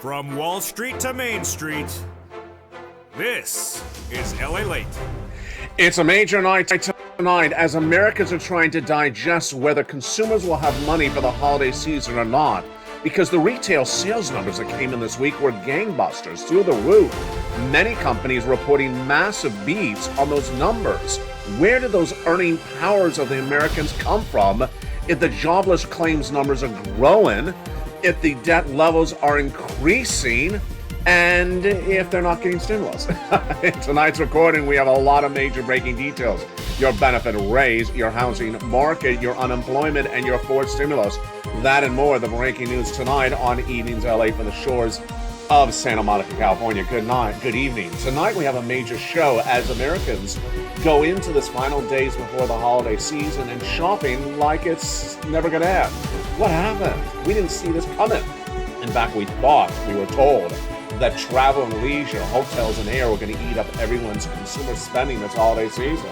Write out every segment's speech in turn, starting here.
From Wall Street to Main Street, this is LALATE. It's a major night tonight as Americans are trying to digest whether consumers will have money for the holiday season or not, because the retail sales numbers that came in this week were gangbusters, through the roof. Many companies reporting massive beats on those numbers. Where did those earning powers of the Americans come from if the jobless claims numbers are growing, if the debt levels are increasing, and if they're not getting stimulus? In tonight's recording, we have a lot of major breaking details. Your benefit raise, your housing market, your unemployment, and your fourth stimulus. That and more, the breaking news tonight on Evenings LA from the shores of Santa Monica, California. Good night, good evening. Tonight we have a major show as Americans go into this final days before the holiday season and shopping like it's never going to end. What happened? We didn't see this coming. In fact, we were told that travel and leisure, hotels and air were going to eat up everyone's consumer spending this holiday season.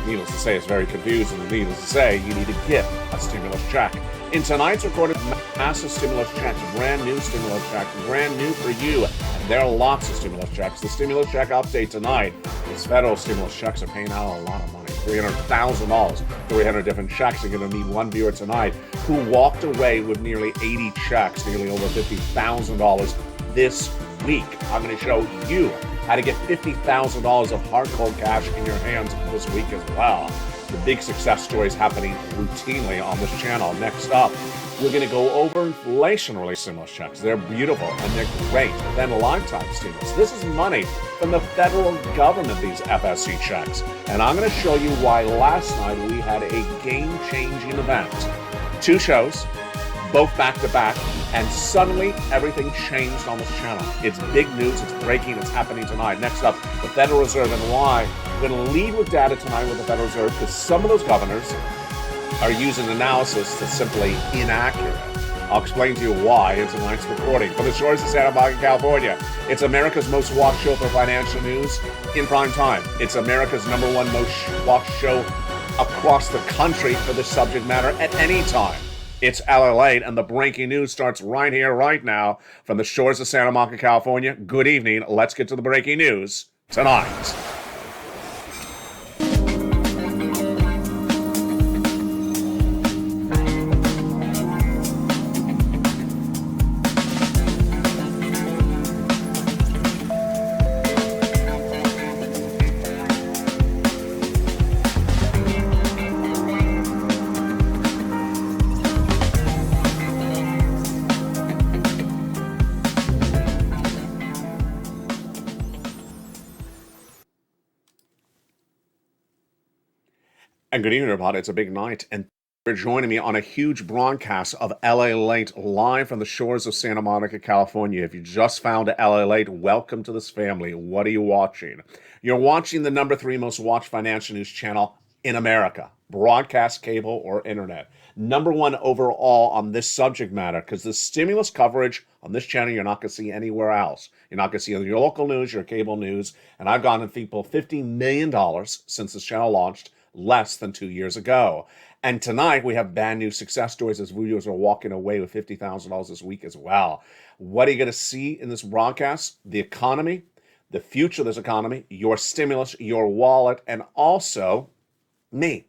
Needless to say, it's very confusing. Needless to say, you need to get a stimulus check. In tonight's recorded massive stimulus checks, brand new stimulus checks, brand new for you. And there are lots of stimulus checks. The stimulus check update tonight is federal stimulus checks are paying out a lot of money. $300,000, 300 different checks. You're going to meet one viewer tonight who walked away with nearly 80 checks, nearly over $50,000 this week. I'm going to show you how to get $50,000 of hard cold cash in your hands this week as well. The big success stories happening routinely on this channel. Next up, we're going to go over inflation-related stimulus checks. They're beautiful and they're great. Then lifetime stimulus. This is money from the federal government, these FSC checks. And I'm going to show you why last night we had a game-changing event. Two shows, both back-to-back, and suddenly everything changed on this channel. It's big news, it's breaking, it's happening tonight. Next up, the Federal Reserve and why. We're going to lead with data tonight with the Federal Reserve because some of those governors are using analysis that's simply inaccurate. I'll explain to you why in tonight's recording. From the shores of Santa Monica, California, it's America's most watched show for financial news in prime time. It's America's #1 most watched show across the country for this subject matter at any time. It's LALATE, and the breaking news starts right here, right now, from the shores of Santa Monica, California. Good evening. Let's get to the breaking news tonight. And good evening, everybody. It's a big night, and for joining me on a huge broadcast of LALATE live from the shores of Santa Monica, California. If you just found LALATE, welcome to this family. What are you watching? You're watching the #3 most watched financial news channel in America, broadcast, cable, or internet. #1 overall on this subject matter, because the stimulus coverage on this channel you're not going to see anywhere else. You're not going to see on your local news, your cable news, and I've gotten people $50 million since this channel launched less than 2 years ago. And tonight we have brand new success stories as viewers are walking away with $50,000 this week as well. What are you going to see in this broadcast? The economy, the future of this economy, your stimulus, your wallet, and also me.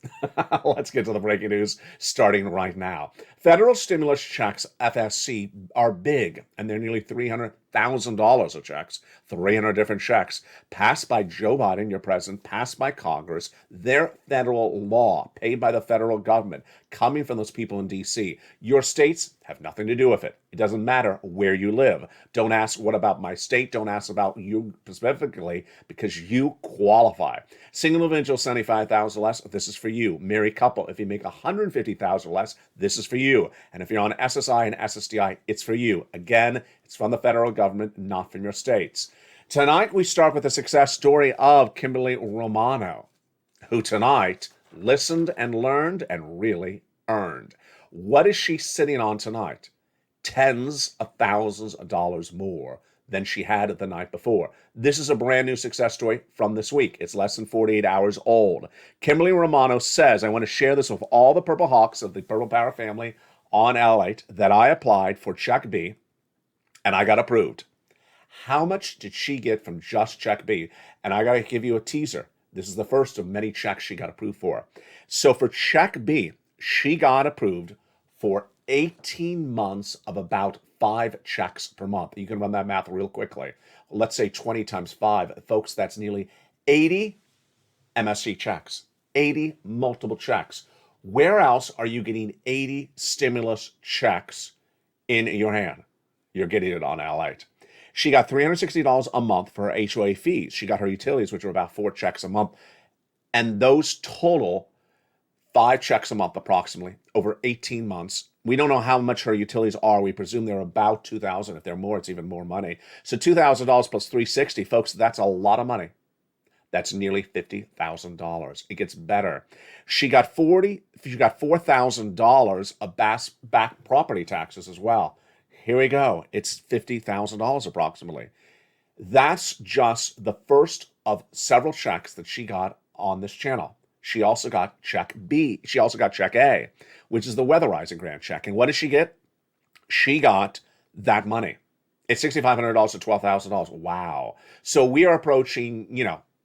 Let's get to the breaking news starting right now. Federal stimulus checks, FSC, are big, and they're nearly $300,000 of checks, 300 different checks, passed by Joe Biden, your president, passed by Congress. They're federal law, paid by the federal government, coming from those people in D.C. Your states have nothing to do with it. It doesn't matter where you live. Don't ask, what about my state? Don't ask about you specifically, because you qualify. Single individual, $75,000 less, this is for you. Married couple, if you make $150,000 less, this is for you. And if you're on SSI and SSDI, it's for you. Again, it's from the federal government, not from your states. Tonight, we start with the success story of Kimberly Romano, who tonight listened and learned and really earned. What is she sitting on tonight? Tens of thousands of dollars more than she had the night before. This is a brand new success story from this week. It's less than 48 hours old. Kimberly Romano says, I want to share this with all the Purple Hawks of the Purple Power family on LALATE that I applied for Check B and I got approved. How much did she get from just check B? And I got to give you a teaser. This is the first of many checks she got approved for. So for check B, she got approved for 18 months of about 5 checks per month. You can run that math real quickly. Let's say 20 times 5. Folks, that's nearly 80 MSC checks, 80 multiple checks. Where else are you getting 80 stimulus checks in your hand? You're getting it on LALATE. She got $360 a month for her HOA fees. She got her utilities, which are about 4 checks a month. And those total 5 checks a month approximately over 18 months. We don't know how much her utilities are. We presume they're about $2,000. If they're more, it's even more money. So $2,000 plus $360, folks, that's a lot of money. That's nearly $50,000. It gets better. She got $4,000 of back property taxes as well. Here we go. It's $50,000 approximately. That's just the first of several checks that she got on this channel. She also got check B. She also got check A, which is the weatherizing grant check. And what did she get? She got that money. It's $6,500 to $12,000. Wow. So we are approaching,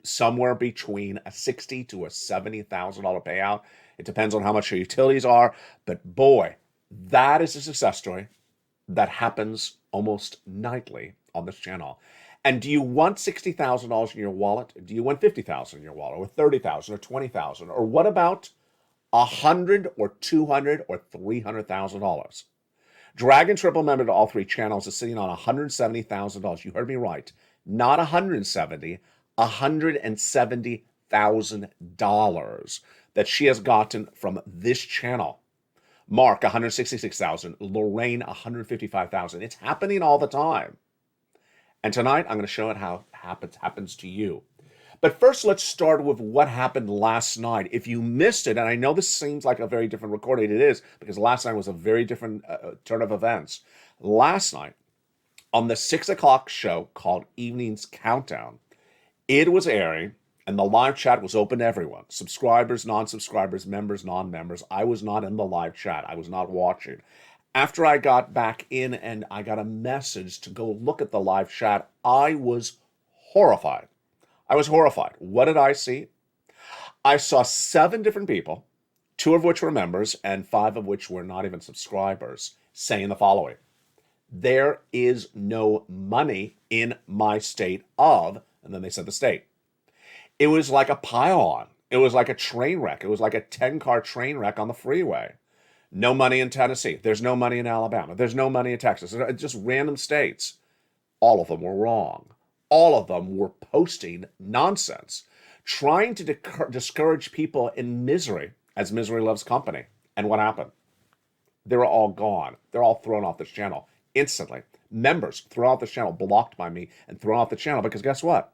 somewhere between a $60,000 to a $70,000 payout. It depends on how much your utilities are. But boy, that is a success story that happens almost nightly on this channel. And do you want $60,000 in your wallet? Do you want $50,000 in your wallet, or $30,000 or $20,000? Or what about $100,000 or $200,000 or $300,000? Dragon Triple member to all 3 channels is sitting on $170,000. You heard me right. Not $170,000, $170,000 that she has gotten from this channel. Mark, $166,000. Lorraine, $155,000. It's happening all the time. And tonight, I'm going to show it how it happens to you. But first, let's start with what happened last night. If you missed it, and I know this seems like a very different recording, it is, because last night was a very different turn of events. Last night, on the 6 o'clock show called Evening's Countdown, it was airing, and the live chat was open to everyone. Subscribers, non-subscribers, members, non-members. I was not in the live chat. I was not watching. After I got back in and I got a message to go look at the live chat, I was horrified. What did I see? I saw 7 different people, 2 of which were members and 5 of which were not even subscribers, saying the following: there is no money in my state of, and then they said the state. It was like a pile-on. It was like a train wreck. It was like a 10-car train wreck on the freeway. No money in Tennessee. There's no money in Alabama. There's no money in Texas. Just random states. All of them were wrong. All of them were posting nonsense, trying to discourage people in misery, as misery loves company. And what happened? They were all gone. They're all thrown off this channel instantly. Members thrown off this channel, blocked by me, and thrown off the channel because guess what?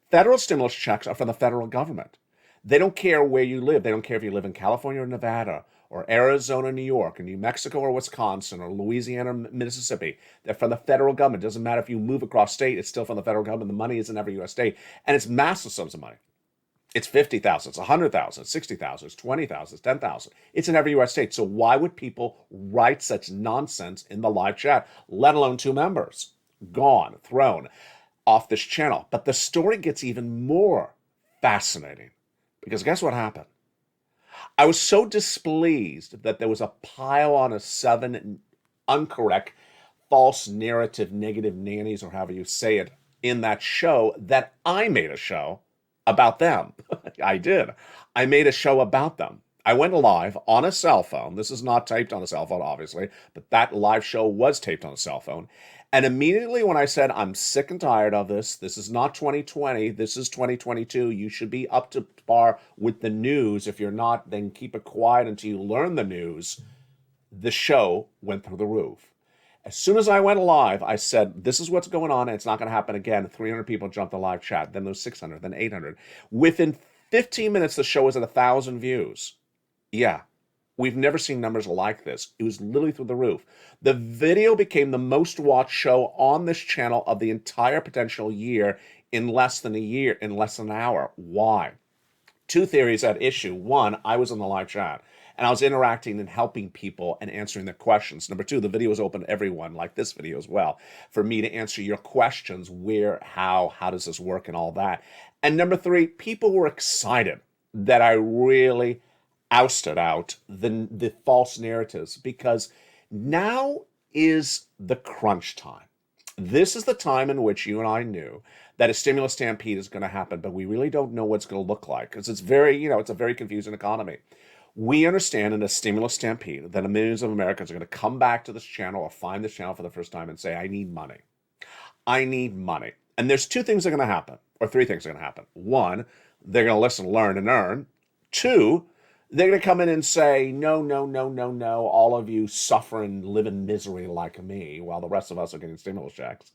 Federal stimulus checks are from the federal government. They don't care where you live. They don't care if you live in California or Nevada or Arizona, New York, or New Mexico or Wisconsin or Louisiana or Mississippi. They're from the federal government. It doesn't matter if you move across state, it's still from the federal government. The money is in every U.S. state. And it's massive sums of money. It's $50,000, it's $100,000, $60,000, it's $20,000, it's $10,000. It's in every U.S. state. So why would people write such nonsense in the live chat, let alone 2 members? Gone, thrown off this channel. But the story gets even more fascinating because guess what happened? I was so displeased that there was a pile on of 7 incorrect, false narrative, negative nannies, or however you say it, in that show that I made a show about them. I did. I made a show about them. I went live on a cell phone. This is not taped on a cell phone, obviously, but that live show was taped on a cell phone. And immediately when I said, I'm sick and tired of this is not 2020, this is 2022, you should be up to par with the news. If you're not, then keep it quiet until you learn the news. The show went through the roof. As soon as I went live, I said, this is what's going on, and it's not going to happen again. 300 people jumped the live chat, then those 600, then 800. Within 15 minutes, the show was at 1,000 views. Yeah, we've never seen numbers like this. It was literally through the roof. The video became the most watched show on this channel of the entire potential year in less than an hour. Why? 2 theories at issue. 1, I was in the live chat. and I was interacting and helping people and answering their questions. Number two, the video is open to everyone, like this video as well, for me to answer your questions, where, how does this work, and all that. And number three, people were excited that I really ousted out the false narratives, because now is the crunch time. This is the time in which you and I knew that a stimulus stampede is going to happen, but we really don't know what it's going to look like, because it's very, it's a very confusing economy. We understand in a stimulus stampede that millions of Americans are going to come back to this channel or find this channel for the first time and say, I need money. I need money. And there's two things that are going to happen, or three things that are going to happen. One, they're going to listen, learn, and earn. Two, they're going to come in and say, no, no, no, no, no, all of you suffer and live in misery like me, while the rest of us are getting stimulus checks.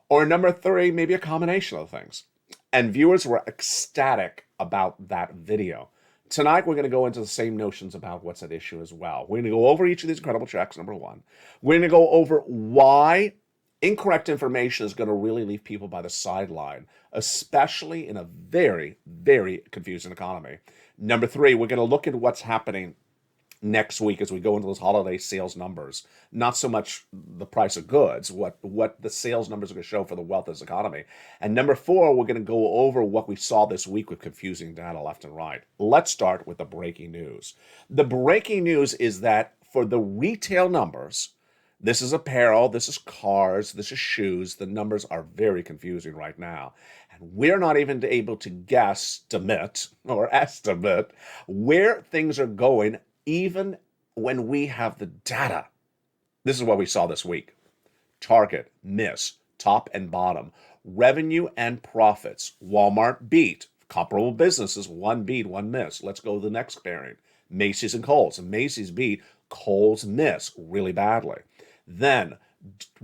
Or number three, maybe a combination of things. And viewers were ecstatic about that video. Tonight, we're going to go into the same notions about what's at issue as well. We're going to go over each of these incredible checks, number one. We're going to go over why incorrect information is going to really leave people by the sideline, especially in a very, very confusing economy. Number three, we're going to look at what's happening next week as we go into those holiday sales numbers. Not so much the price of goods, what the sales numbers are going to show for the wealth of this economy. And number four, we're going to go over what we saw this week with confusing data left and right. Let's start with the breaking news. The breaking news is that for the retail numbers, this is apparel, this is cars, this is shoes. The numbers are very confusing right now. And we're not even able to guesstimate or estimate where things are going, even when we have the data. This is what we saw this week. Target, miss, top and bottom. Revenue and profits. Walmart beat. Comparable businesses, one beat, one miss. Let's go to the next pairing. Macy's and Kohl's. Macy's beat, Kohl's miss really badly. Then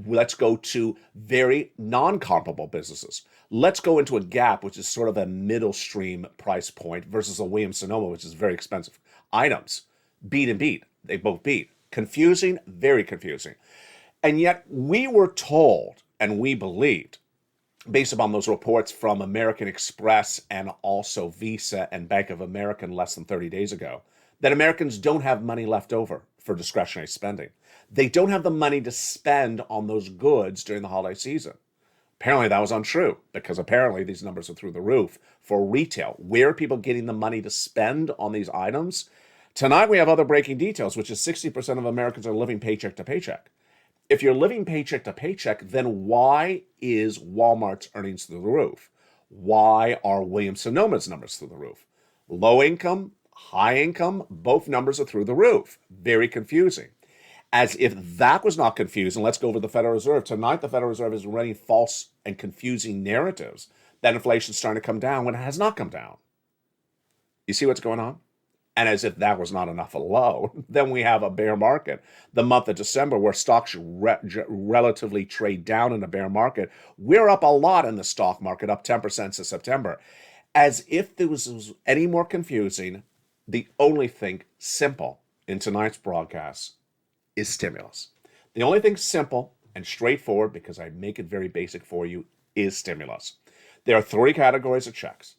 let's go to very non-comparable businesses. Let's go into a Gap, which is sort of a middle stream price point, versus a Williams-Sonoma, which is very expensive. Items, beat and beat. They both beat. Confusing, very confusing. And yet we were told, and we believed, based upon those reports from American Express and also Visa and Bank of America less than 30 days ago, that Americans don't have money left over for discretionary spending. They don't have the money to spend on those goods during the holiday season. Apparently that was untrue, because apparently these numbers are through the roof for retail. Where are people getting the money to spend on these items? Tonight we have other breaking details, which is 60% of Americans are living paycheck to paycheck. If you're living paycheck to paycheck, then why is Walmart's earnings through the roof? Why are Williams-Sonoma's numbers through the roof? Low income, high income, both numbers are through the roof. Very confusing. As if that was not confusing, let's go over the Federal Reserve. Tonight, the Federal Reserve is running false and confusing narratives that inflation's starting to come down when it has not come down. You see what's going on? And as if that was not enough alone, then we have a bear market. The month of December, where stocks relatively trade down in a bear market, we're up a lot in the stock market, up 10% since September. As if there was any more confusing, the only thing simple in tonight's broadcast is stimulus. The only thing simple and straightforward, because I make it very basic for you, is stimulus. There are three categories of checks.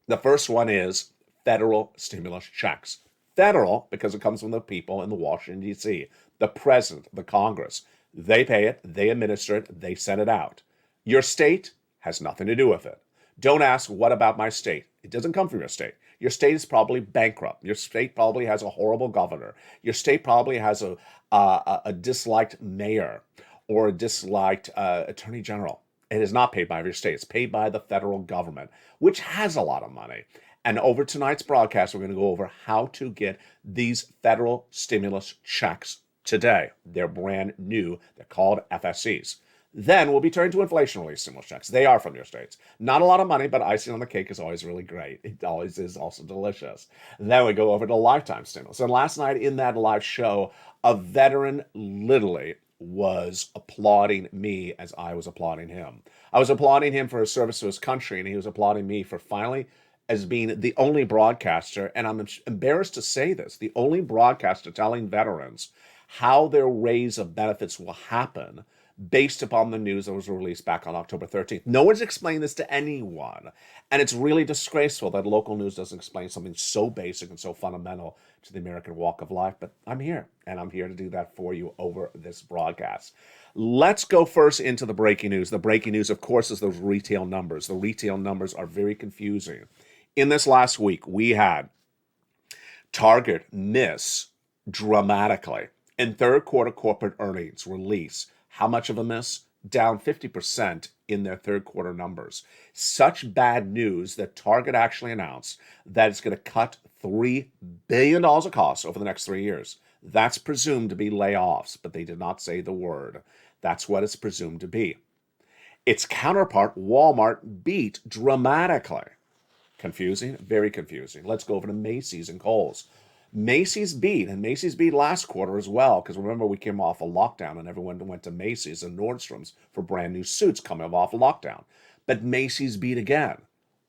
The first one is federal stimulus checks. Federal, because it comes from the people in the Washington, D.C., the president, the Congress. They pay it, they administer it, they send it out. Your state has nothing to do with it. Don't ask, what about my state? It doesn't come from your state. Your state is probably bankrupt. Your state probably has a horrible governor. Your state probably has a disliked mayor or a disliked attorney general. It is not paid by your state. It's paid by the federal government, which has a lot of money. And over tonight's broadcast, we're going to go over how to get these federal stimulus checks today. They're brand new. They're called FSCs. Then we'll be turning to inflation relief stimulus checks. They are from your states. Not a lot of money, but icing on the cake is always really great. It always is also delicious. Then we go over to lifetime stimulus. And last night in that live show, a veteran literally was applauding me as I was applauding him. I was applauding him for his service to his country, and he was applauding me for finally, as being the only broadcaster, and I'm embarrassed to say this, the only broadcaster telling veterans how their raise of benefits will happen based upon the news that was released back on October 13th. No one's explained this to anyone. And it's really disgraceful that local news doesn't explain something so basic and so fundamental to the American walk of life. But I'm here, and I'm here to do that for you over this broadcast. Let's go first into the breaking news. The breaking news, of course, is those retail numbers. The retail numbers are very confusing. In this last week, we had Target miss dramatically. In third quarter corporate earnings release, how much of a miss? Down 50% in their third quarter numbers. Such bad news that Target actually announced that it's going to cut $3 billion of costs over the next 3 years. That's presumed to be layoffs, but they did not say the word. That's what it's presumed to be. Its counterpart, Walmart, beat dramatically. Confusing? Very confusing. Let's go over to Macy's and Kohl's. Macy's beat, and Macy's beat last quarter as well, because remember we came off a lockdown and everyone went to Macy's and Nordstrom's for brand new suits coming off a lockdown. But Macy's beat again.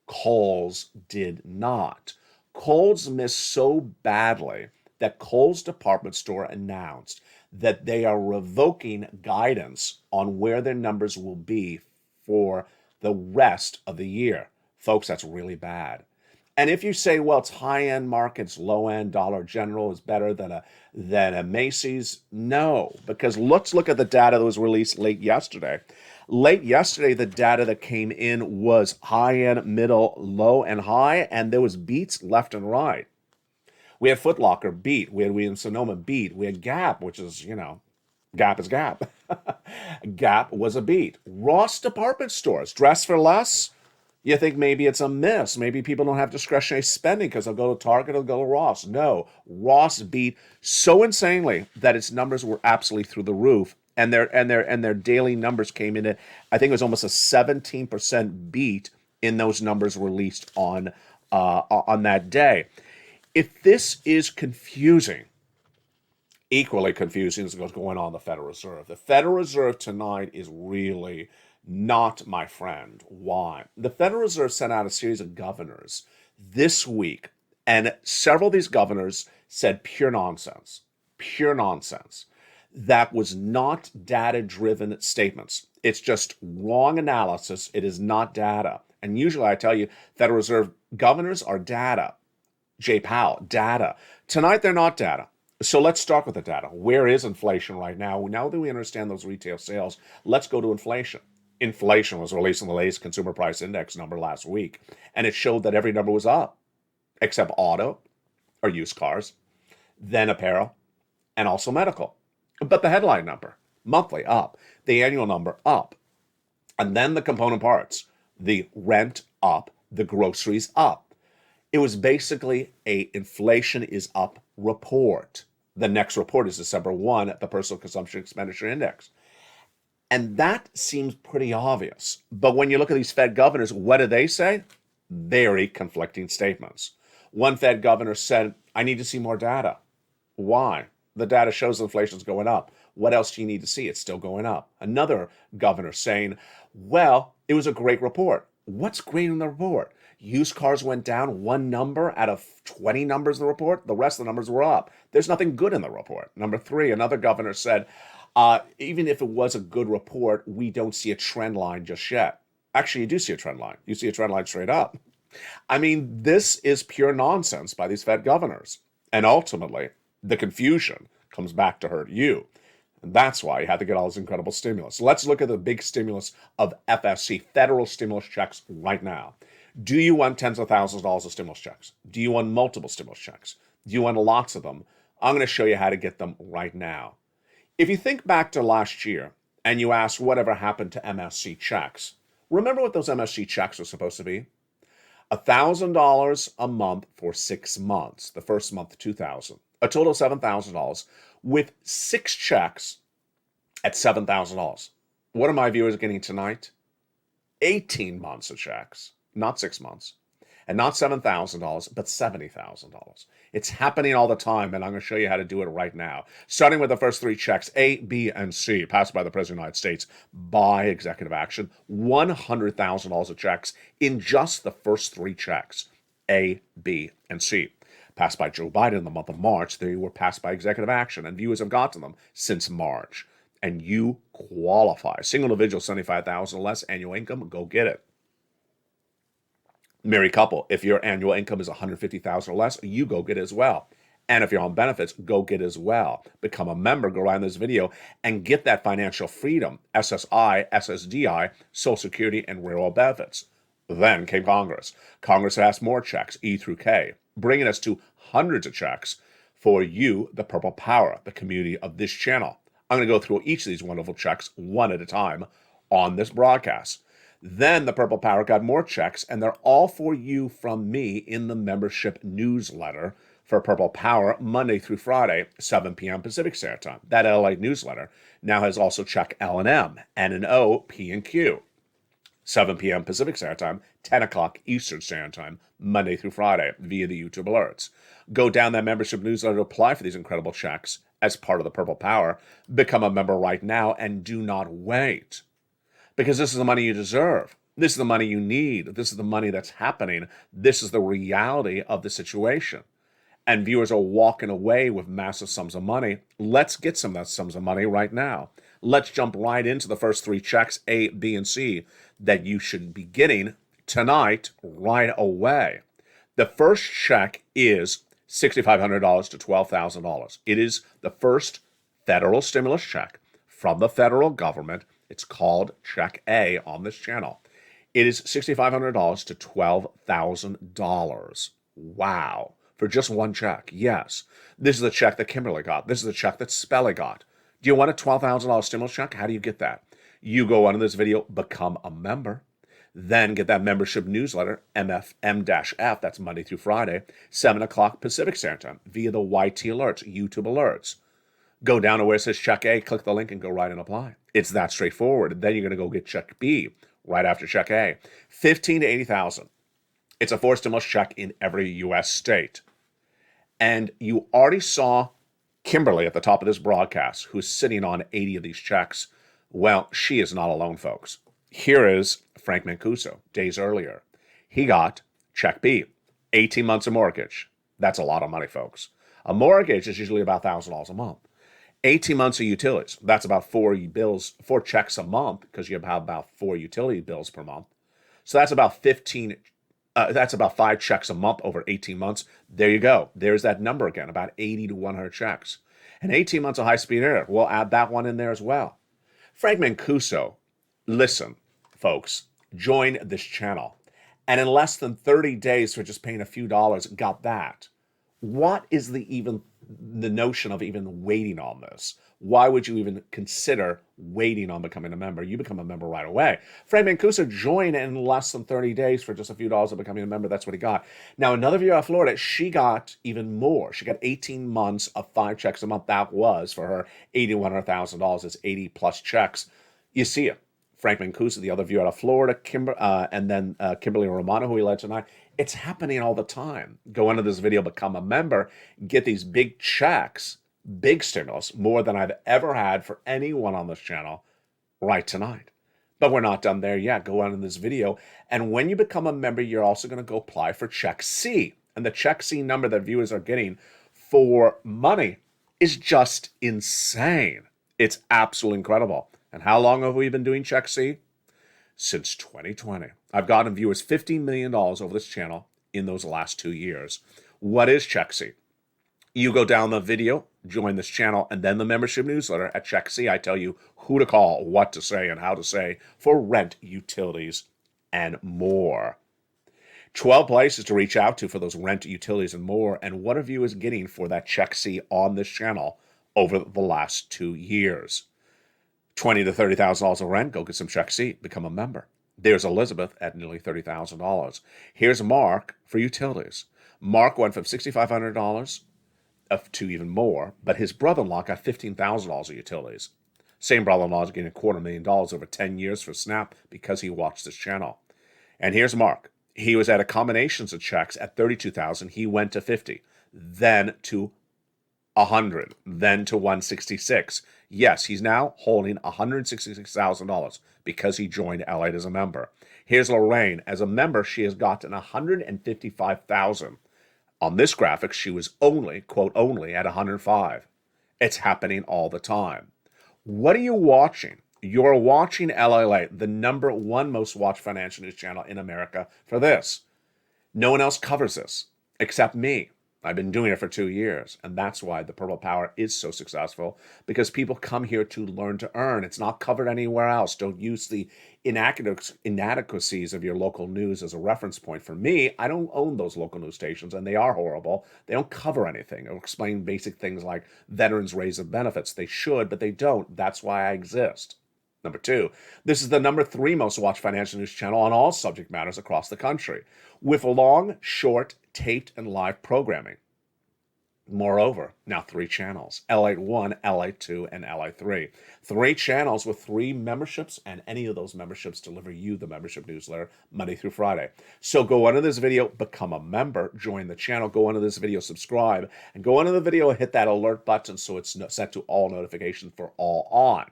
Kohl's did not. Kohl's missed so badly that Kohl's department store announced that they are revoking guidance on where their numbers will be for the rest of the year. Folks, that's really bad. And if you say, well, it's high-end markets, low-end, Dollar General is better than a Macy's, no, because let's look at the data that was released late yesterday. Late yesterday, the data that came in was high-end, middle, low, and high, and there was beats left and right. We had Foot Locker beat. We had Sonoma beat. We had Gap, which is, Gap is Gap. Gap was a beat. Ross department stores, dress for less. You think maybe it's a miss. Maybe people don't have discretionary spending because they'll go to Target, they'll go to Ross. No, Ross beat so insanely that its numbers were absolutely through the roof, and their daily numbers came in at, I think it was almost a 17% beat in those numbers released on that day. If this is confusing, equally confusing is what's going on in the Federal Reserve. The Federal Reserve tonight is really not my friend. Why? The Federal Reserve sent out a series of governors this week, and several of these governors said pure nonsense. Pure nonsense. That was not data-driven statements. It's just wrong analysis. It is not data. And usually I tell you, Federal Reserve governors are data. Jay Powell, data. Tonight they're not data. So let's start with the data. Where is inflation right now? Now that we understand those retail sales, let's go to inflation. Inflation was released in the latest consumer price index number last week, and it showed that every number was up, except auto or used cars, then apparel, and also medical. But the headline number, monthly, up, the annual number, up, and then the component parts, the rent up, the groceries up. It was basically a inflation is up report. The next report is December 1 at the Personal Consumption Expenditure Index. And that seems pretty obvious. But when you look at these Fed governors, what do they say? Very conflicting statements. One Fed governor said, I need to see more data. Why? The data shows inflation's going up. What else do you need to see? It's still going up. Another governor saying, well, it was a great report. What's great in the report? Used cars went down one number out of 20 numbers in the report. The rest of the numbers were up. There's nothing good in the report. Number three, another governor said, even if it was a good report, we don't see a trend line just yet. Actually, you do see a trend line. You see a trend line straight up. I mean, this is pure nonsense by these Fed governors. And ultimately, the confusion comes back to hurt you. And that's why you had to get all this incredible stimulus. Let's look at the big stimulus of FSC, federal stimulus checks right now. Do you want tens of thousands of dollars of stimulus checks? Do you want multiple stimulus checks? Do you want lots of them? I'm going to show you how to get them right now. If you think back to last year and you ask whatever happened to MSC checks, remember what those MSC checks were supposed to be? $1,000 a month for 6 months. The first month, $2,000. A total of $7,000 with 6 checks at $7,000. What are my viewers getting tonight? 18 months of checks, not 6 months. And not $7,000, but $70,000. It's happening all the time, and I'm going to show you how to do it right now. Starting with the first 3 checks, A, B, and C, passed by the President of the United States by executive action. $100,000 of checks in just the first 3 checks, A, B, and C. Passed by Joe Biden in the month of March. They were passed by executive action, and viewers have gotten them since March. and you qualify. Single individual, 75,000 or less annual income, go get it. Married couple, if your annual income is 150,000 or less, you go get it as well. And if you're on benefits, go get it as well. Become a member, go right in this video and get that financial freedom, SSI, SSDI, Social Security, and rural benefits. Then came Congress. Congress asked more checks, E through K, bringing us to hundreds of checks for you, the Purple Power, the community of this channel. I'm going to go through each of these wonderful checks one at a time on this broadcast. Then the Purple Power got more checks, and they're all for you from me in the membership newsletter for Purple Power, Monday through Friday, 7 p.m. Pacific Standard Time. That LALATE newsletter now has also check L and M, N and O, P and Q. 7 p.m. Pacific Standard Time, 10 o'clock Eastern Standard Time, Monday through Friday, via the YouTube alerts. Go down that membership newsletter to apply for these incredible checks as part of the Purple Power. Become a member right now and do not wait. Because this is the money you deserve. This is the money you need. This is the money that's happening. This is the reality of the situation. And viewers are walking away with massive sums of money. Let's get some of that sums of money right now. Let's jump right into the first three checks, A, B, and C, that you should be getting tonight right away. The first check is $6,500 to $12,000. It is the first federal stimulus check from the federal government. It's called Check A on this channel. It is $6,500 to $12,000. Wow. For just one check. Yes. This is the check that Kimberly got. This is the check that Spelly got. Do you want a $12,000 stimulus check? How do you get that? You go on this video, become a member, then get that membership newsletter, M-F, that's Monday through Friday, 7 o'clock Pacific Standard Time, via the YT alerts, YouTube alerts. Go down to where it says Check A, click the link, and go right and apply. It's that straightforward. Then you're going to go get Check B right after Check A. $15,000 to $80,000. It's a forced stimulus check in every U.S. state. And you already saw Kimberly at the top of this broadcast, who's sitting on 80 of these checks. Well, she is not alone, folks. Here is Frank Mancuso, days earlier. He got Check B, 18 months of mortgage. That's a lot of money, folks. A mortgage is usually about $1,000 a month. 18 months of utilities. That's about four checks a month, because you have about 4 utility bills per month. So that's about 5 checks a month over 18 months. There you go. There's that number again, about 80 to 100 checks. And 18 months of high-speed internet. We'll add that one in there as well. Frank Mancuso, listen, folks, join this channel. And in less than 30 days for just paying a few dollars, got that. What is the notion of even waiting on this? Why would you even consider waiting on becoming a member? You become a member right away. Frank Mancuso joined in less than 30 days for just a few dollars of becoming a member. That's what he got. Now, another viewer out of Florida, she got even more. She got 18 months of 5 checks a month. That was for her $1,000. It's 80 plus checks. You see it. Frank Mancuso, the other viewer out of Florida, and then Kimberly Romano, who we led tonight. It's happening all the time. Go into this video, become a member, get these big checks, big stimulus, more than I've ever had for anyone on this channel right tonight. But we're not done there yet. Go on in this video. And when you become a member, you're also going to go apply for Check C. And the Check C number that viewers are getting for money is just insane. It's absolutely incredible. And how long have we been doing Check C? Since 2020. I've gotten viewers $15 million over this channel in those last 2 years. What is Check C? You go down the video, join this channel, and then the membership newsletter at Check C. I tell you who to call, what to say, and how to say for rent, utilities, and more. 12 places to reach out to for those rent, utilities, and more. And what are viewers getting for that Check C on this channel over the last 2 years? $20,000 to $30,000 of rent, go get some Check C, become a member. There's Elizabeth at nearly $30,000. Here's Mark for utilities. Mark went from $6,500 to even more, but his brother-in-law got $15,000 of utilities. Same brother-in-law is getting $250,000 over 10 years for SNAP because he watched this channel. And here's Mark. He was at a combinations of checks at $32,000. He went to $50,000, then to $100,000, then to $166,000. Yes, he's now holding $166,000 because he joined LALATE as a member. Here's Lorraine. As a member, she has gotten $155,000. On this graphic, she was only, quote, only at $105,000. It's happening all the time. What are you watching? You're watching LALATE, the number one most watched financial news channel in America for this. No one else covers this except me. I've been doing it for 2 years, and that's why the Purple Power is so successful, because people come here to learn to earn. It's not covered anywhere else. Don't use the inadequacies of your local news as a reference point. For me, I don't own those local news stations, and they are horrible. They don't cover anything or explain basic things like veterans' raise of benefits. They should, but they don't. That's why I exist. Number two, this is the number three most watched financial news channel on all subject matters across the country, with long, short, taped, and live programming. Moreover, now three channels, LA 1, LA 2, and LA 3. Three channels with three memberships, and any of those memberships deliver you the membership newsletter Monday through Friday. So go under this video, become a member, join the channel, go under this video, subscribe, and go under the video and hit that alert button so it's set to all notifications for all on.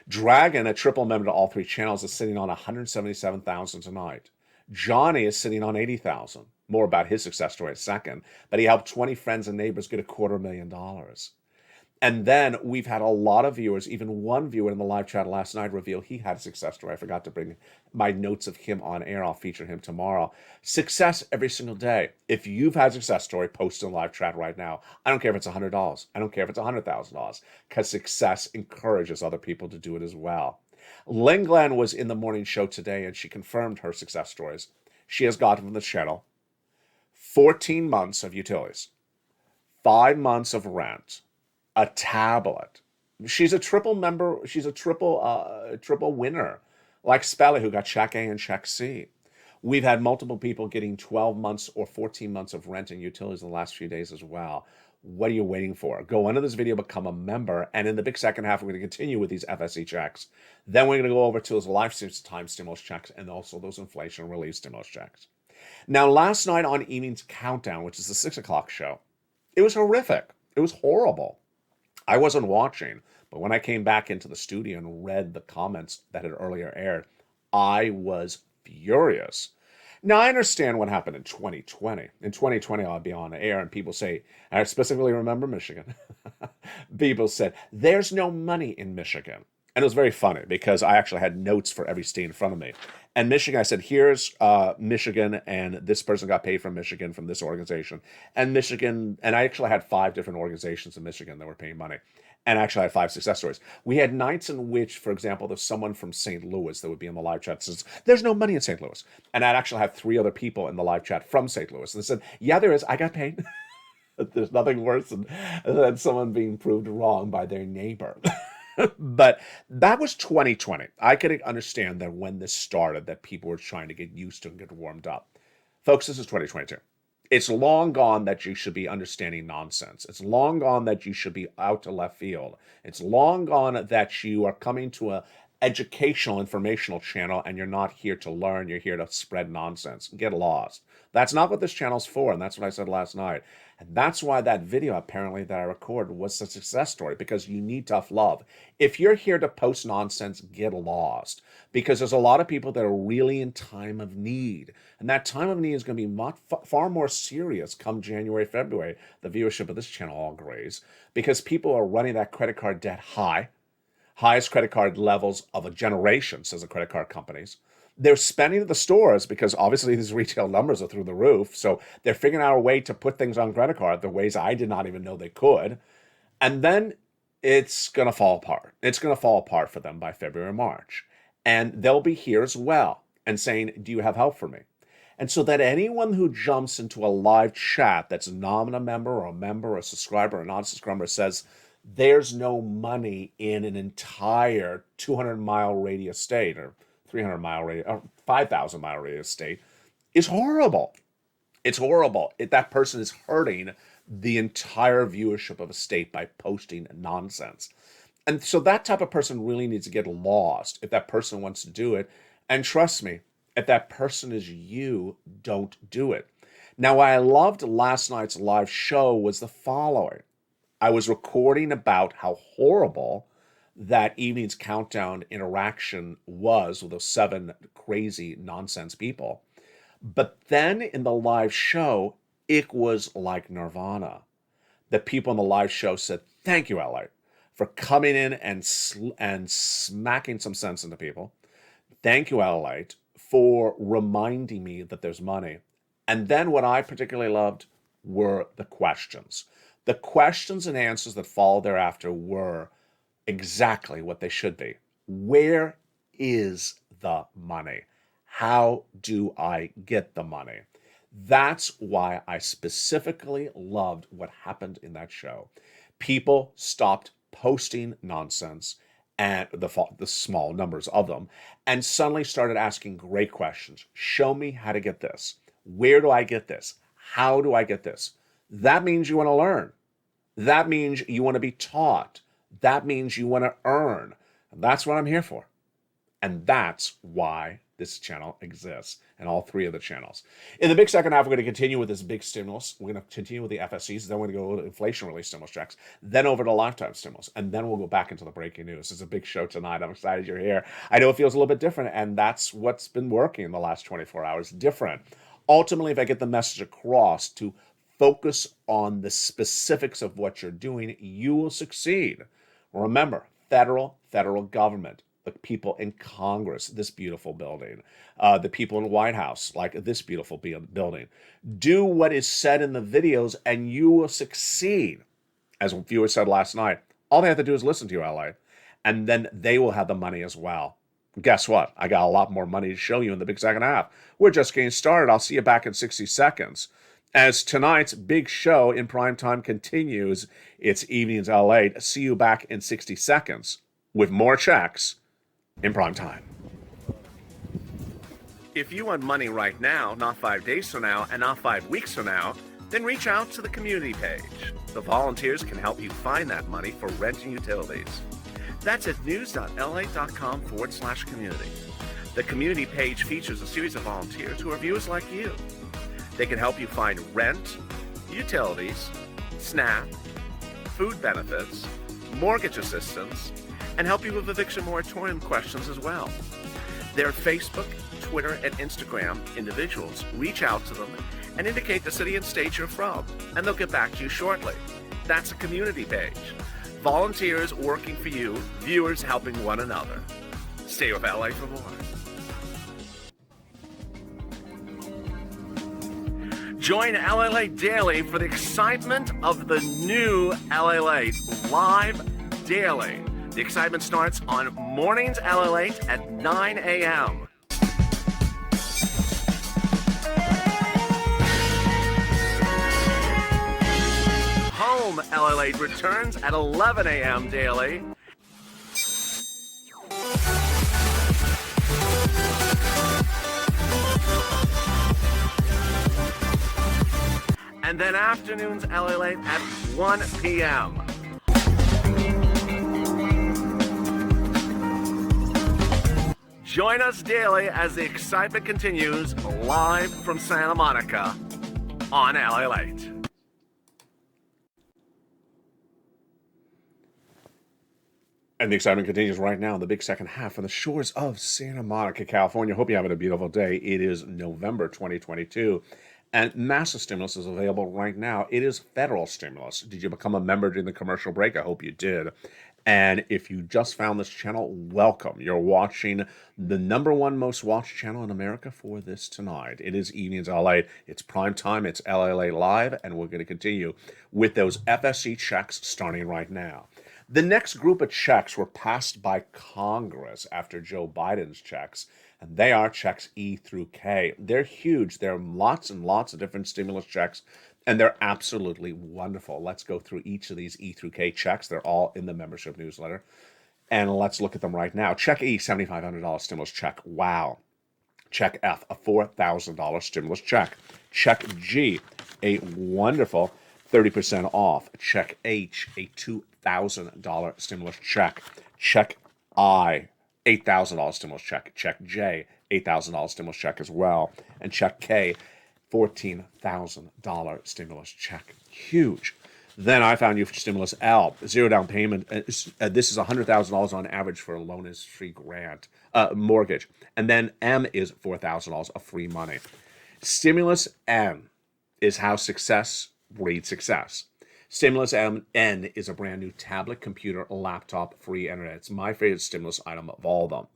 Dragon, a triple member to all three channels, is sitting on 177,000 tonight. Johnny is sitting on 80,000. More about his success story in a second, but he helped 20 friends and neighbors get $250,000. And then we've had a lot of viewers, even one viewer in the live chat last night reveal he had a success story. I forgot to bring my notes of him on air. I'll feature him tomorrow. Success every single day. If you've had a success story, post in live chat right now. I don't care if it's $100. I don't care if it's $100,000, because success encourages other people to do it as well. Lynn Glenn was in the morning show today, and she confirmed her success stories. She has gotten from the channel 14 months of utilities, 5 months of rent, a tablet. She's a triple member. She's a triple winner, like Spelly, who got check A and check C. We've had multiple people getting 12 months or 14 months of rent and utilities in the last few days as well. What are you waiting for? Go under this video, become a member, and in the big second half, we're going to continue with these FSE checks. Then we're going to go over to those lifetime stimulus checks and also those inflation relief stimulus checks. Now, last night on Evening's Countdown, which is the 6 o'clock show, it was horrific. It was horrible. I wasn't watching, but when I came back into the studio and read the comments that had earlier aired, I was furious. Now, I understand what happened in 2020. In 2020, I'll be on air and people say, and I specifically remember Michigan, people said, there's no money in Michigan. And it was very funny because I actually had notes for every state in front of me. And Michigan, I said, here's Michigan, and this person got paid from Michigan from this organization. And Michigan, and I actually had 5 different organizations in Michigan that were paying money. And actually I had 5 success stories. We had nights in which, for example, there's someone from St. Louis that would be in the live chat that says, there's no money in St. Louis. And I'd actually have 3 other people in the live chat from St. Louis. And they said, yeah, there is. I got paid. There's nothing worse than someone being proved wrong by their neighbor. But that was 2020. I could understand that when this started, that people were trying to get used to and get warmed up. Folks, this is 2022. It's long gone that you should be understanding nonsense. It's long gone that you should be out to left field. It's long gone that you are coming to a educational, informational channel and you're not here to learn. You're here to spread nonsense. Get lost. That's not what this channel's for, and that's what I said last night. And that's why that video, apparently, that I recorded was a success story, because you need tough love. If you're here to post nonsense, get lost, because there's a lot of people that are really in time of need. And that time of need is going to be far more serious come January, February. The viewership of this channel all agrees, because people are running that credit card debt high. Highest credit card levels of a generation, says the credit card companies. They're spending at the stores because obviously these retail numbers are through the roof. So they're figuring out a way to put things on credit card, the ways I did not even know they could. And then it's going to fall apart. It's going to fall apart for them by February or March. And they'll be here as well and saying, do you have help for me? And so that anyone who jumps into a live chat that's not a member or a member or a subscriber or a non-subscriber says, there's no money in an entire 200-mile radius state or 300-mile radius or 5,000-mile radius state is horrible. It's horrible. That person is hurting the entire viewership of a state by posting nonsense. And so that type of person really needs to get lost if that person wants to do it. And trust me, if that person is you, don't do it. Now, what I loved last night's live show was the following. I was recording about how horrible that Evening's Countdown interaction was with those 7 crazy nonsense people. But then in the live show, it was like Nirvana. The people in the live show said, thank you, LA. for coming in and smacking some sense into people. Thank you, LALATE, for reminding me that there's money. And then what I particularly loved were the questions. The questions and answers that followed thereafter were exactly what they should be. Where is the money? How do I get the money? That's why I specifically loved what happened in that show. People stopped posting nonsense, and the small numbers of them, and suddenly started asking great questions. Show me how to get this. Where do I get this? How do I get this? That means you want to learn. That means you want to be taught. That means you want to earn. And that's what I'm here for. And that's why this channel exists, and all three of the channels. In the big second half, we're going to continue with this big stimulus. We're going to continue with the FSCs. Then we're going to go to inflation relief stimulus checks. Then over to lifetime stimulus. And then we'll go back into the breaking news. It's a big show tonight. I'm excited you're here. I know it feels a little bit different, and that's what's been working in the last 24 hours. Different. Ultimately, if I get the message across to focus on the specifics of what you're doing, you will succeed. Remember, federal government, the people in Congress, this beautiful building, the people in the White House, like this beautiful building. Do what is said in the videos and you will succeed. As a viewer said last night, all they have to do is listen to you, LA, and then they will have the money as well. Guess what? I got a lot more money to show you in the big second half. We're just getting started. I'll see you back in 60 seconds. As tonight's big show in prime time continues, it's Evenings LA. See you back in 60 seconds with more checks in prime time. If you want money right now, not 5 days from now, and not 5 weeks from now, then reach out to the community page. The volunteers can help you find that money for rent and utilities. That's at news.la.com/community. The community page features a series of volunteers who are viewers like you. They can help you find rent, utilities, SNAP, food benefits, mortgage assistance, and help you with eviction moratorium questions as well. Their Facebook, Twitter, and Instagram individuals reach out to them and indicate the city and state you're from, and they'll get back to you shortly. That's a community page. Volunteers working for you, viewers helping one another. Stay with LA for more. Join LALATE Daily for the excitement of the new LALATE live daily. The excitement starts on mornings LALATE at 9 a.m. Home LALATE returns at 11 a.m. daily. And then afternoons LALATE at 1 p.m. Join us daily as the excitement continues live from Santa Monica on LALATE. And the excitement continues right now in the big second half on the shores of Santa Monica, California. Hope you're having a beautiful day. It is November 2022, and massive stimulus is available right now. It is federal stimulus. Did you become a member during the commercial break? I hope you did. And if you just found this channel, welcome. You're watching the #1 most watched channel in America for this tonight. It is Evenings LA. It's prime time. It's LALATE Live, and we're going to continue with those FSC checks starting right now. The next group of checks were passed by Congress after Joe Biden's checks, and they are checks E through K. They're huge. There are lots and lots of different stimulus checks, and they're absolutely wonderful. Let's go through each of these E through K checks. They're all in the membership newsletter, and let's look at them right now. Check E, $7,500 stimulus check. Wow. Check F, a $4,000 stimulus check. Check G, a wonderful 30% off. Check H, a $2,000 stimulus check. Check I, $8,000 stimulus check. Check J, $8,000 stimulus check as well. And check K, $14,000 stimulus check. Huge. Then I found you for stimulus L, zero down payment. This is $100,000 on average for a loan is free grant, mortgage. And then M is $4,000 of free money. Stimulus M is how success breeds success. Stimulus N is a brand new tablet, computer, laptop, free internet. It's my favorite stimulus item of all of them.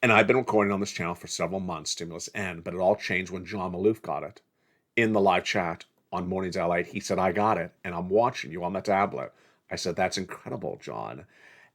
And I've been recording on this channel for several months, Stimulus N, but it all changed when John Maloof got it. In the live chat on Mornings LALATE, he said, I got it, and I'm watching you on the tablet. I said, that's incredible, John.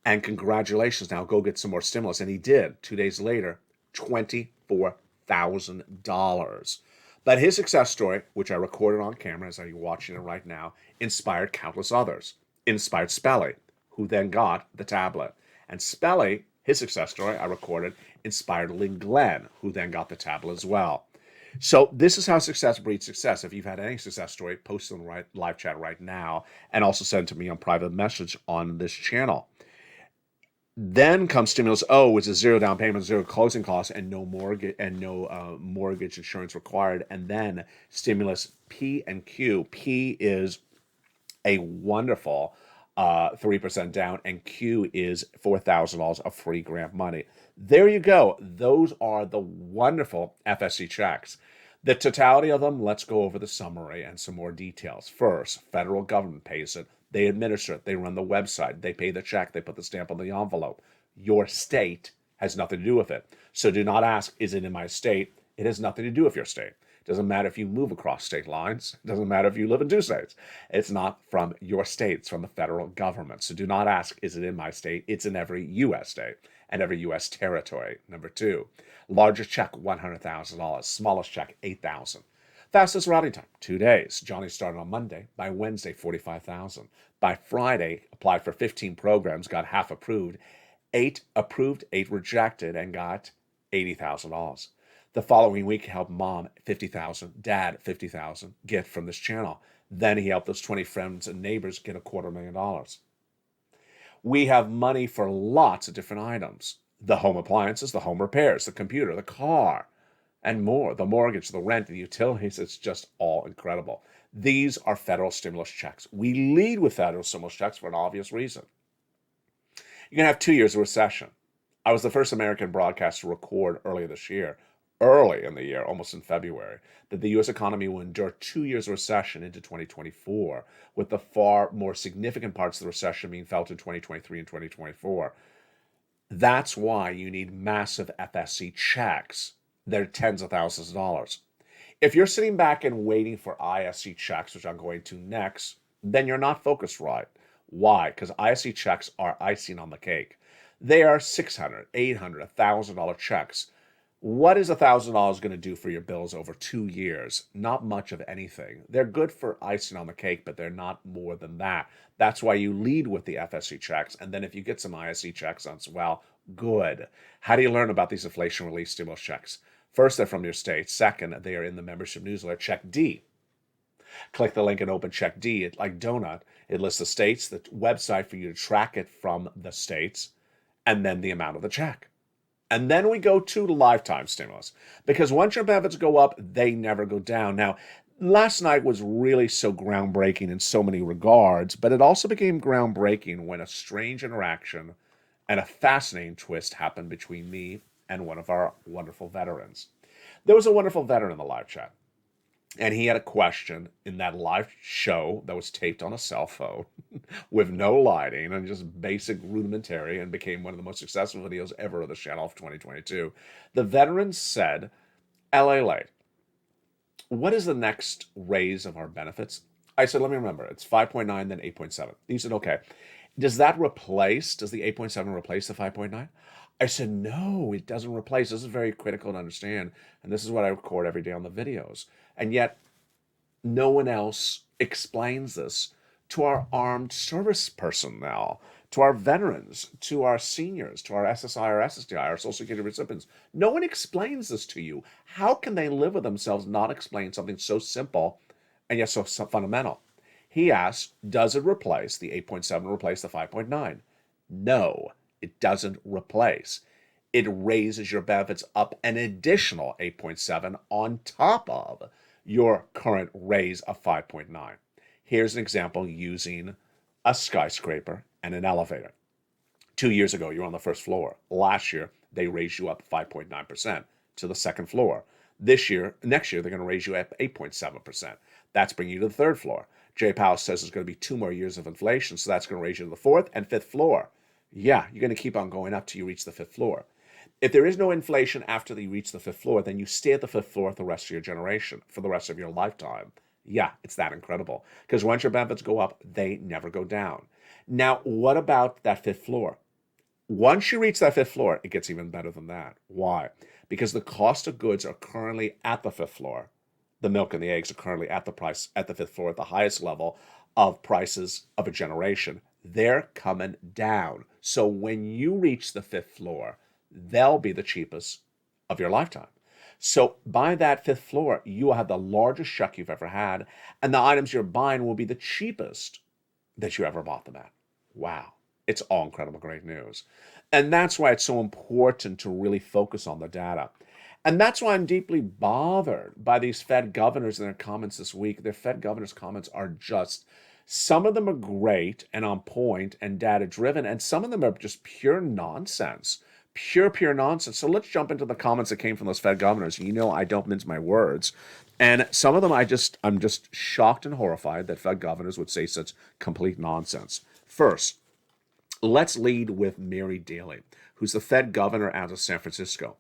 And congratulations, now go get some more stimulus. And he did. 2 days later, $24,000. But his success story, which I recorded on camera as I'm watching it right now, inspired countless others. Inspired Spelly, who then got the tablet. And Spelly, his success story I recorded, inspired Lynn Glenn, who then got the tablet as well. So this is how success breeds success. If you've had any success story, post it in the live chat right now, and also send it to me on private message on this channel. Then comes Stimulus O, which is zero down payment, zero closing costs, and no mortgage insurance required. And then Stimulus P and Q. P is a wonderful 3% down, and Q is $4,000 of free grant money. There you go. Those are the wonderful FSC checks. The totality of them, let's go over the summary and some more details. First, federal government pays it. They administer it. They run the website. They pay the check. They put the stamp on the envelope. Your state has nothing to do with it. So do not ask, is it in my state? It has nothing to do with your state. It doesn't matter if you move across state lines. It doesn't matter if you live in 2 states. It's not from your state. It's from the federal government. So do not ask, is it in my state? It's in every U.S. state and every U.S. territory. Number 2, largest check, $100,000. Smallest check, $8,000. Fastest routing time, 2 days. Johnny started on Monday. By Wednesday, $45,000. By Friday, applied for 15 programs, got half approved. 8 approved, 8 rejected, and got $80,000. The following week, he helped mom $50,000, dad $50,000 gift from this channel. Then he helped those 20 friends and neighbors get $250,000. We have money for lots of different items. The home appliances, the home repairs, the computer, the car, and more. The mortgage, the rent, the utilities. It's just all incredible. These are federal stimulus checks. We lead with federal stimulus checks for an obvious reason. You're going to have 2 years of recession. I was the first American broadcaster to record early in the year, almost in February, that the U.S. economy will endure 2 years of recession into 2024, with the far more significant parts of the recession being felt in 2023 and 2024. That's why you need massive FSC checks. They're tens of thousands of dollars. If you're sitting back and waiting for ISC checks, which I'm going to next, then you're not focused right. Why? Because ISC checks are icing on the cake. They are $600, $800, $1,000 checks. What is $1,000 going to do for your bills over 2 years? Not much of anything. They're good for icing on the cake, but they're not more than that. That's why you lead with the FSC checks. And then if you get some ISC checks on, well, good. How do you learn about these inflation relief stimulus checks? First, they're from your state. Second, they are in the membership newsletter, Check D. Click the link and open Check D. Like Donut, it lists the states, the website for you to track it from the states, and then the amount of the check. And then we go to lifetime stimulus, because once your benefits go up, they never go down. Now, last night was really so groundbreaking in so many regards, but it also became groundbreaking when a strange interaction and a fascinating twist happened between me and one of our wonderful veterans. There was a wonderful veteran in the live chat, and he had a question in that live show that was taped on a cell phone with no lighting and just basic rudimentary, and became one of the most successful videos ever of the channel of 2022. The veteran said, LALATE, what is the next raise of our benefits? I said, let me remember. It's 5.9, then 8.7. He said, okay. Does the 8.7 replace the 5.9? I said, no, it doesn't replace. This is very critical to understand. And this is what I record every day on the videos. And yet, no one else explains this to our armed service personnel, to our veterans, to our seniors, to our SSI or SSDI, our Social Security recipients. No one explains this to you. How can they live with themselves, not explain something so simple and yet so fundamental? He asked, does it replace the 8.7 replace the 5.9? No, it doesn't replace. It raises your benefits up an additional 8.7 on top of your current raise of 5.9. Here's an example using a skyscraper and an elevator. 2 years ago, you're on the first floor. Last year, they raised you up 5.9% to the second floor. Next year, they're going to raise you up 8.7%. That's bringing you to the third floor. Jay Powell says there's going to be 2 more years of inflation, so that's going to raise you to the fourth and fifth floor. Yeah, you're going to keep on going up till you reach the fifth floor. If there is no inflation after you reach the fifth floor, then you stay at the fifth floor for the rest of your generation, for the rest of your lifetime. Yeah, it's that incredible. Because once your benefits go up, they never go down. Now, what about that fifth floor? Once you reach that fifth floor, it gets even better than that. Why? Because the cost of goods are currently at the fifth floor. The milk and the eggs are currently at the fifth floor, at the highest level of prices of a generation. They're coming down. So when you reach the fifth floor, they'll be the cheapest of your lifetime. So by that fifth floor, you will have the largest check you've ever had, and the items you're buying will be the cheapest that you ever bought them at. Wow. It's all incredible, great news. And that's why it's so important to really focus on the data. And that's why I'm deeply bothered by these Fed governors and their comments this week. Their Fed governors' comments are just, some of them are great and on point and data driven, and some of them are just pure nonsense. Pure nonsense. So let's jump into the comments that came from those Fed governors. You know I don't mince my words. And some of them I'm just shocked and horrified that Fed governors would say such complete nonsense. First, let's lead with Mary Daly, who's the Fed governor out of San Francisco.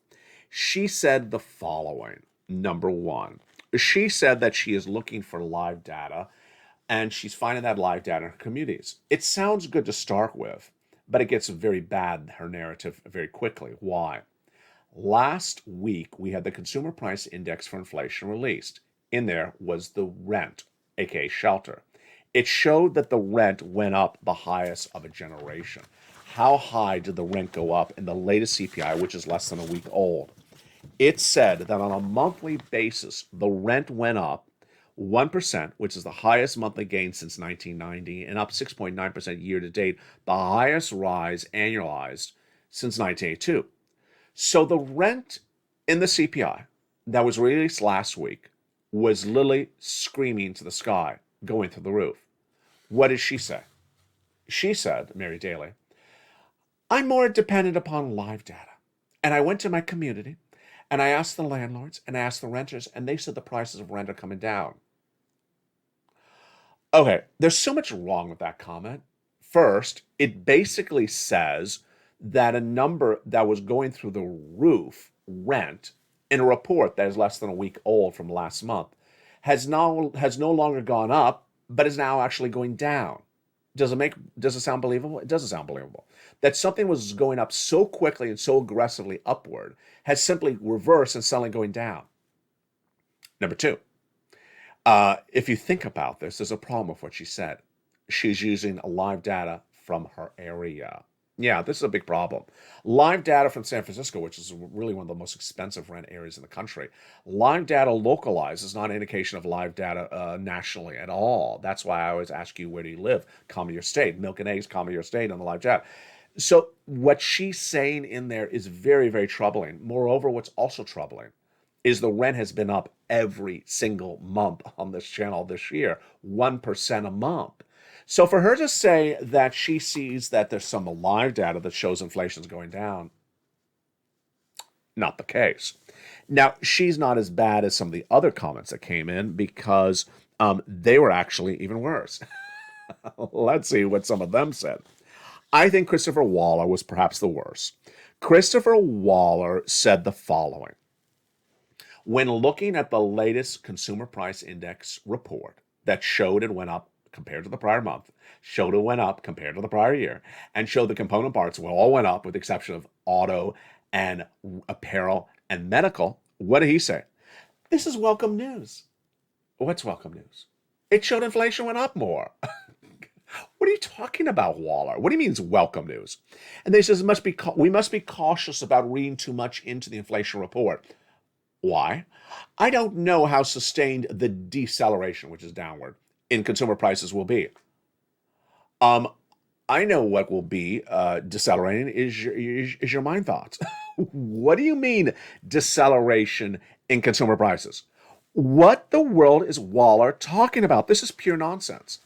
She said the following. Number one, she said that she is looking for live data, and she's finding that live data in her communities. It sounds good to start with, but it gets very bad, her narrative, very quickly. Why? Last week, we had the Consumer Price Index for inflation released. In there was the rent, aka shelter. It showed that the rent went up the highest of a generation. How high did the rent go up in the latest CPI, which is less than a week old? It said that on a monthly basis, the rent went up 1%, which is the highest monthly gain since 1990, and up 6.9% year to date, the highest rise annualized since 1982. So the rent in the CPI that was released last week was literally screaming to the sky, going through the roof. What did she say? She said, Mary Daly, I'm more dependent upon live data. And I went to my community, and I asked the landlords, and I asked the renters, and they said the prices of rent are coming down. Okay, there's so much wrong with that comment. First, it basically says that a number that was going through the roof, rent, in a report that is less than a week old from last month, has no longer gone up, but is now actually going down. Does it sound believable? It doesn't sound believable. That something was going up so quickly and so aggressively upward has simply reversed and suddenly going down. Number two, if you think about this, there's a problem with what she said. She's using live data from her area. Yeah, this is a big problem. Live data from San Francisco, which is really one of the most expensive rent areas in the country. Live data localized is not an indication of live data nationally at all. That's why I always ask you, where do you live? Comma your state. Milk and eggs, comma your state on the live data. So what she's saying in there is very, very troubling. Moreover, what's also troubling is the rent has been up every single month on this channel this year, 1% a month. So for her to say that she sees that there's some live data that shows inflation's going down, not the case. Now, she's not as bad as some of the other comments that came in because they were actually even worse. Let's see what some of them said. I think Christopher Waller was perhaps the worst. Christopher Waller said the following. When looking at the latest Consumer Price Index report that showed it went up compared to the prior month, showed it went up compared to the prior year, and showed the component parts all went up with the exception of auto and apparel and medical, what did he say? This is welcome news. What's welcome news? It showed inflation went up more. What are you talking about, Waller? What do you mean it's welcome news? And they says we must be cautious about reading too much into the inflation report. Why? I don't know how sustained the deceleration, which is downward, in consumer prices will be. I know what will be decelerating is your mind thoughts. What do you mean deceleration in consumer prices? What the world is Waller talking about? This is pure nonsense.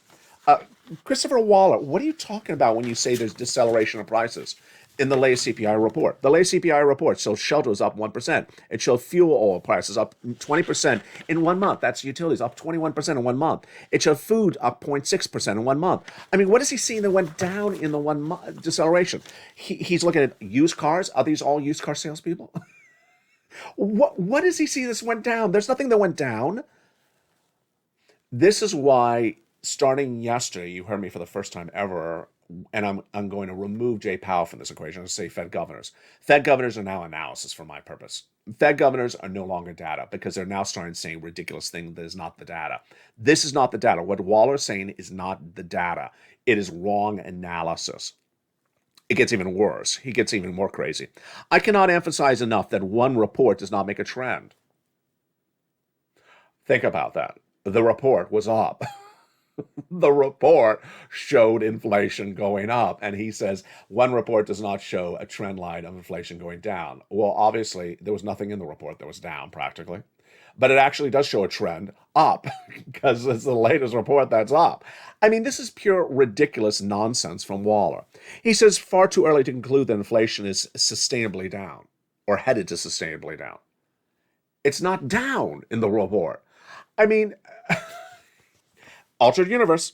Christopher Waller, what are you talking about when you say there's deceleration of prices? In the latest CPI report, the latest CPI report shows shelter was up 1%. It showed fuel oil prices up 20% in 1 month. That's utilities up 21% in 1 month. It showed food up 0.6% in 1 month. I mean, what is he seeing that went down in the 1 month deceleration? He's looking at used cars. Are these all used car salespeople? What does he see this went down? There's nothing that went down. This is why, starting yesterday, you heard me for the first time ever, and I'm going to remove Jay Powell from this equation and say Fed governors. Fed governors are now analysis for my purpose. Fed governors are no longer data because they're now starting to say ridiculous thing that is not the data. This is not the data. What Waller's saying is not the data. It is wrong analysis. It gets even worse. He gets even more crazy. I cannot emphasize enough that one report does not make a trend. Think about that. The report was up. The report showed inflation going up. And he says one report does not show a trend line of inflation going down. Well, obviously, there was nothing in the report that was down practically. But it actually does show a trend up because it's the latest report that's up. I mean, this is pure ridiculous nonsense from Waller. He says far too early to conclude that inflation is sustainably down or headed to sustainably down. It's not down in the report. I mean, altered universe,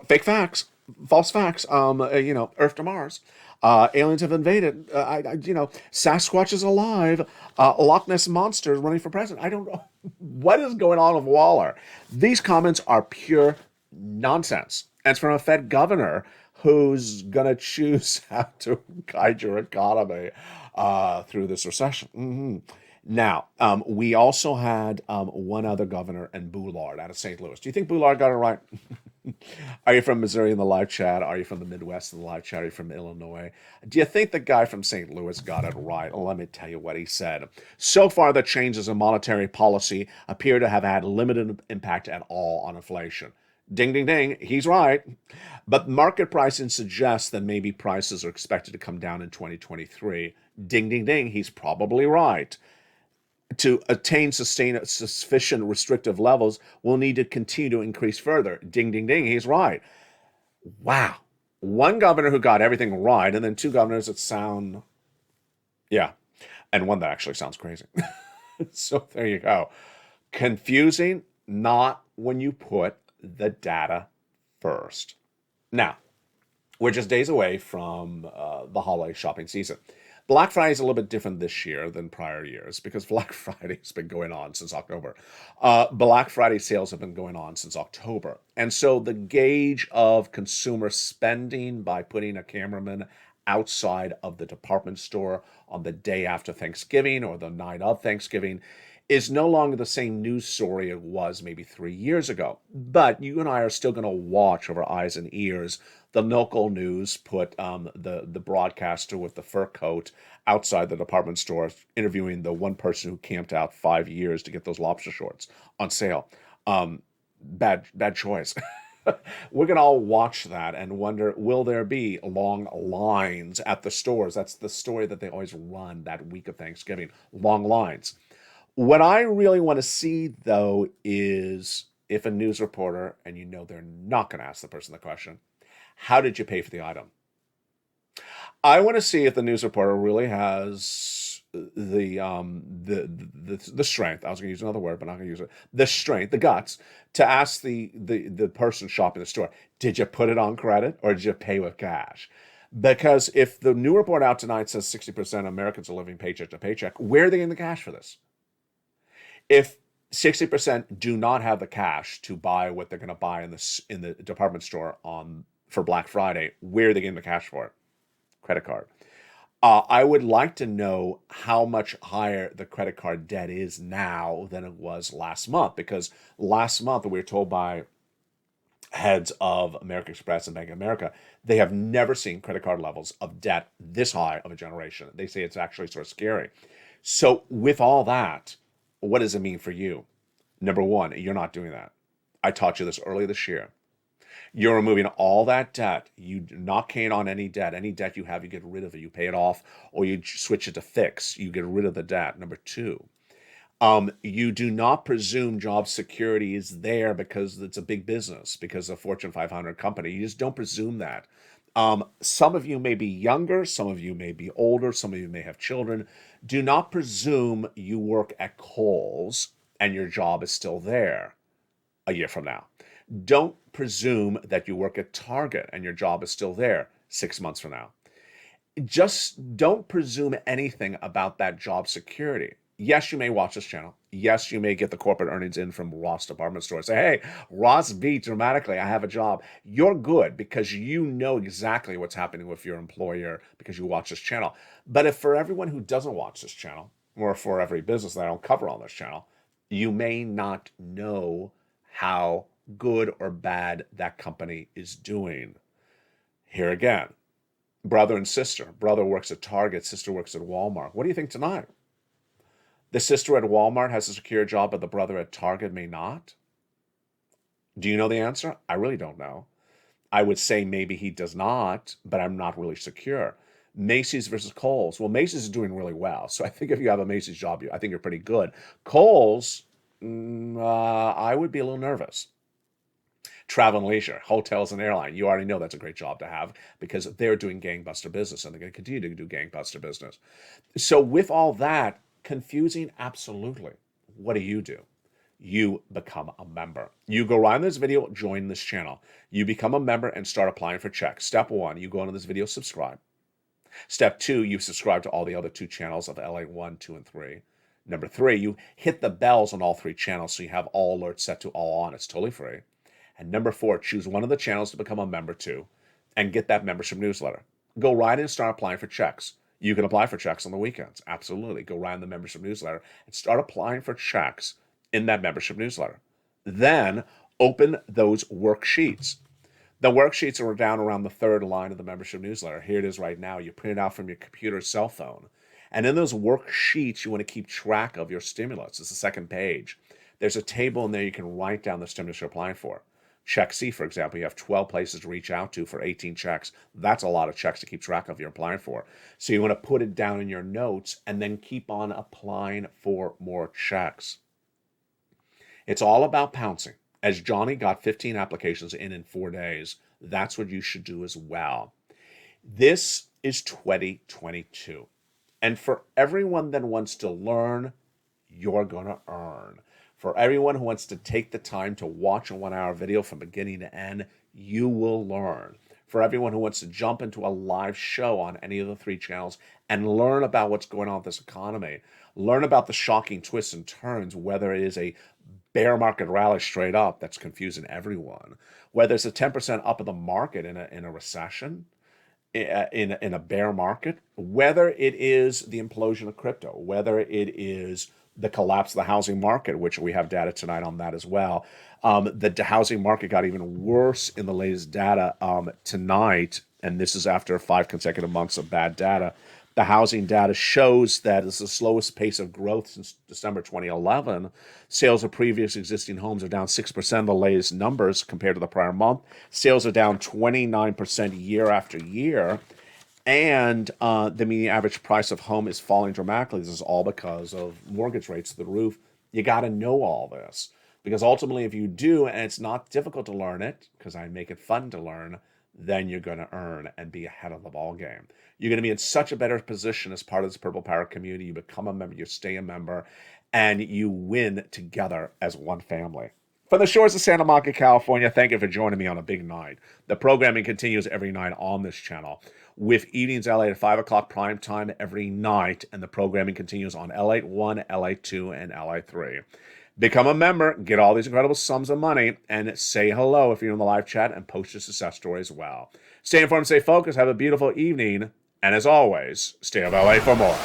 fake facts, false facts. Earth to Mars. Aliens have invaded. Sasquatch is alive. Loch Ness monster is running for president. I don't know what is going on with Waller. These comments are pure nonsense. And it's from a Fed governor who's going to choose how to guide your economy through this recession. Mm-hmm. Now, we also had one other governor in Boulard out of St. Louis. Do you think Boulard got it right? Are you from Missouri in the live chat? Are you from the Midwest in the live chat? Are you from Illinois? Do you think the guy from St. Louis got it right? Well, let me tell you what he said. So far, the changes in monetary policy appear to have had limited impact at all on inflation. Ding, ding, ding. He's right. But market pricing suggests that maybe prices are expected to come down in 2023. Ding, ding, ding. He's probably right. To attain sufficient restrictive levels, we'll need to continue to increase further. Ding, ding, ding. He's right. Wow. One governor who got everything right, and then two governors that sound, yeah, and one that actually sounds crazy. So there you go. Confusing, not when you put the data first. Now, we're just days away from the holiday shopping season. Black Friday is a little bit different this year than prior years because Black Friday has been going on since October. Black Friday sales have been going on since October. And so the gauge of consumer spending by putting a cameraman outside of the department store on the day after Thanksgiving or the night of Thanksgiving is no longer the same news story it was maybe 3 years ago. But you and I are still going to watch with our eyes and ears. The local news put the broadcaster with the fur coat outside the department store interviewing the one person who camped out 5 years to get those lobster shorts on sale. Bad choice. We're going to all watch that and wonder, will there be long lines at the stores? That's the story that they always run that week of Thanksgiving, long lines. What I really want to see, though, is if a news reporter, and you know they're not going to ask the person the question, how did you pay for the item? I want to see if the news reporter really has the strength. I was going to use another word, but I'm not going to use it. The strength, the guts, to ask the person shopping the store, did you put it on credit or did you pay with cash? Because if the new report out tonight says 60% of Americans are living paycheck to paycheck, where are they getting the cash for this? If 60% do not have the cash to buy what they're going to buy in the department store for Black Friday, where are they getting the cash for it? Credit card. I would like to know how much higher the credit card debt is now than it was last month, because last month we were told by heads of American Express and Bank of America, they have never seen credit card levels of debt this high of a generation. They say it's actually sort of scary. So with all that, what does it mean for you? Number one, you're not doing that. I taught you this earlier this year. You're removing all that debt. You're not paying on any debt. Any debt you have, you get rid of it. You pay it off or you switch it to fix. You get rid of the debt. Number two, You do not presume job security is there because it's a big business, because a Fortune 500 company. You just don't presume that. Some of you may be younger, some of you may be older, some of you may have children. Do not presume you work at Kohl's and your job is still there a year from now. Don't presume that you work at Target and your job is still there 6 months from now. Just don't presume anything about that job security. Yes, you may watch this channel. Yes, you may get the corporate earnings in from Ross department store. Say, hey, Ross beat dramatically. I have a job. You're good because you know exactly what's happening with your employer because you watch this channel. But if for everyone who doesn't watch this channel, or for every business that I don't cover on this channel, you may not know how good or bad that company is doing. Here again, brother and sister. Brother works at Target, sister works at Walmart. What do you think tonight? The sister at Walmart has a secure job, but the brother at Target may not? Do you know the answer? I really don't know. I would say maybe he does not, but I'm not really secure. Macy's versus Kohl's. Well, Macy's is doing really well. So I think if you have a Macy's job, I think you're pretty good. Kohl's, I would be a little nervous. Travel and leisure, hotels and airline. You already know that's a great job to have because they're doing gangbuster business and they're going to continue to do gangbuster business. So with all that, confusing, absolutely. What do? You become a member. You go right in this video, join this channel. You become a member and start applying for checks. Step 1, you go into this video, subscribe. Step 2, you subscribe to all the other 2 channels of LA 1, 2, and 3. Number 3, you hit the bells on all 3 channels so you have all alerts set to all on. It's totally free. And number 4, choose one of the channels to become a member to and get that membership newsletter. Go right in and start applying for checks. You can apply for checks on the weekends. Absolutely. Go right in the membership newsletter and start applying for checks in that membership newsletter. Then open those worksheets. The worksheets are down around the 3rd line of the membership newsletter. Here it is right now. You print it out from your computer or cell phone. And in those worksheets, you want to keep track of your stimulus. It's the 2nd page. There's a table in there you can write down the stimulus you're applying for. Check C, for example, you have 12 places to reach out to for 18 checks. That's a lot of checks to keep track of you're applying for. So you want to put it down in your notes and then keep on applying for more checks. It's all about pouncing. As Johnny got 15 applications in 4 days, that's what you should do as well. This is 2022. And for everyone that wants to learn, you're going to earn. For everyone who wants to take the time to watch a 1-hour video from beginning to end, you will learn. For everyone who wants to jump into a live show on any of the 3 channels and learn about what's going on with this economy, learn about the shocking twists and turns, whether it is a bear market rally straight up that's confusing everyone, whether it's a 10% up of the market in a recession, in a bear market, whether it is the implosion of crypto, whether it is the collapse of the housing market, which we have data tonight on that as well. The housing market got even worse in the latest data tonight, and this is after 5 consecutive months of bad data. The housing data shows that it's the slowest pace of growth since December 2011. Sales of previous existing homes are down 6%, the latest numbers compared to the prior month. Sales are down 29% year after year. And the median average price of home is falling dramatically. This is all because of mortgage rates to the roof. You got to know all this because ultimately if you do, and it's not difficult to learn it because I make it fun to learn, then you're going to earn and be ahead of the ball game. You're going to be in such a better position as part of this Purple Power community. You become a member, you stay a member, and you win together as one family. From the shores of Santa Monica, California, thank you for joining me on a big night. The programming continues every night on this channel, with evenings LA at 5 o'clock prime time every night, and the programming continues on LA 1, LA 2, and LA 3. Become a member, get all these incredible sums of money, and say hello if you're in the live chat, and post your success story as well. Stay informed, stay focused, have a beautiful evening, and as always, stay of LA for more.